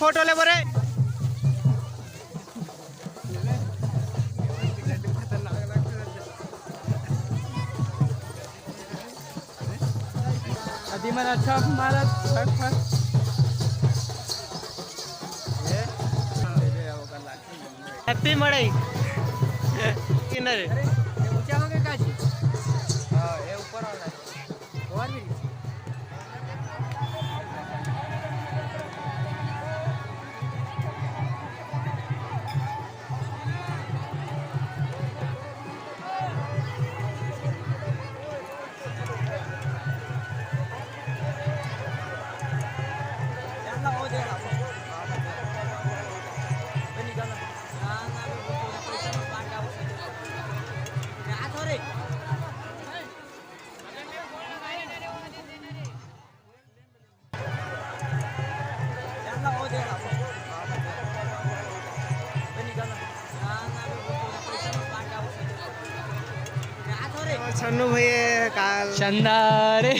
Photo ले बरे आधी मला छाप मारत फट फट हैप्पी मड़ई किनरे ये ऊंचा होगे काजी हां ये ऊपर वाला और भी छन्नू भैया काल चंदारे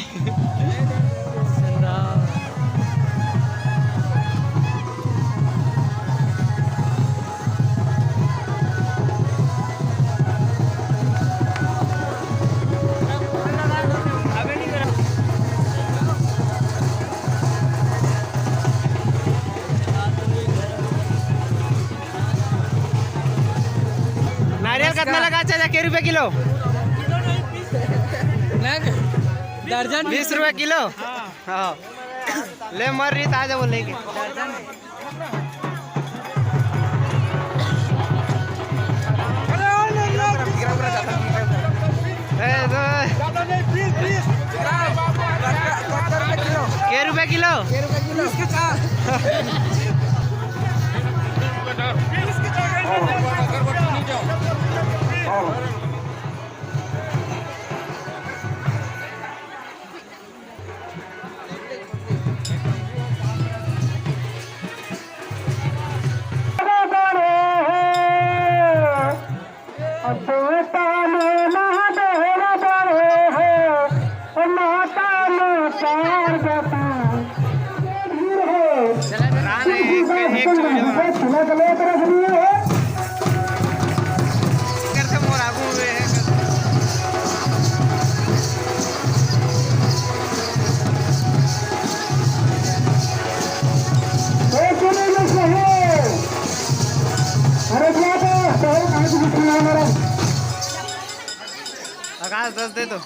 नारियल कितना लगा चाचा के रुपए किलो दर्जन 20 रुपए किलो हाँ ले मर रही ताजा बोले के दर्जन के रुपए किलो आकाश 10 दे दो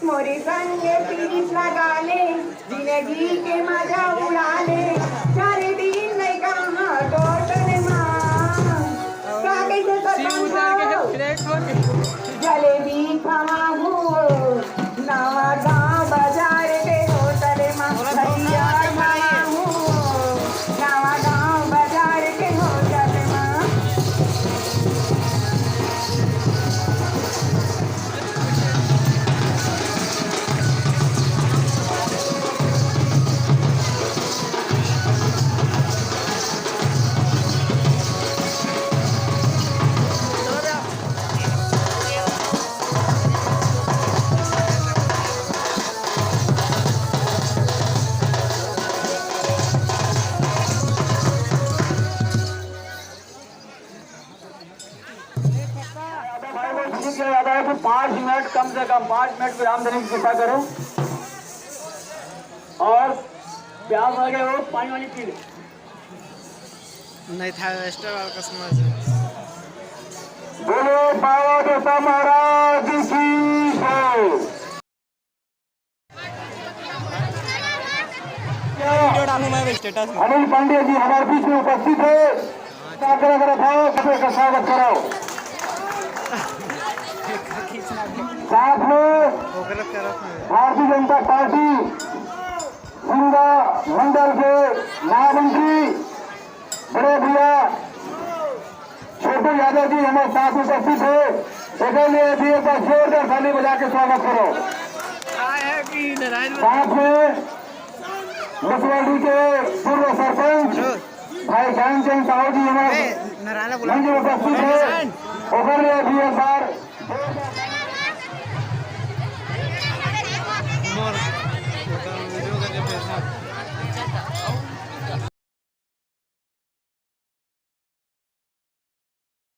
मोरे संगे पीस लगा ले जिंदगी के मजा उड़ा ले 4 दिन नहीं कहाँ टोटल माँ का कैसे सताऊं जलेबी खाऊं नवा गाँव बाजार के होटल माँ भैया खाऊं नवा गाँव बाजार के होटल माँ ज्यादा है तो 5 मिनट कम से कम 5 मिनट विराम देने की कृपा करो और प्यास लगे हो पानी वानी पी ले नहीं था एक्स्ट्रा वाला का समझ बोलो बाबा देवता महाराज की जय। अनिल पांडे जी हमारे बीच में उपस्थित है स्वागत कराओ साथ में भारतीय जनता पार्टी सिंगा मंडल के महामंत्री बड़े भैया छोटे यादव जी हमारे साथ उपस्थित है इसके लिए भी एक बार जोरदार ताली बजा के स्वागत करो। साथ में मुसवाड़ी के पूर्व सरपंच भाई ज्ञानचंद साहू जी हमारे मंच में उपस्थित है उसके लिए भी एक बार मोर वीडियो करके भेजना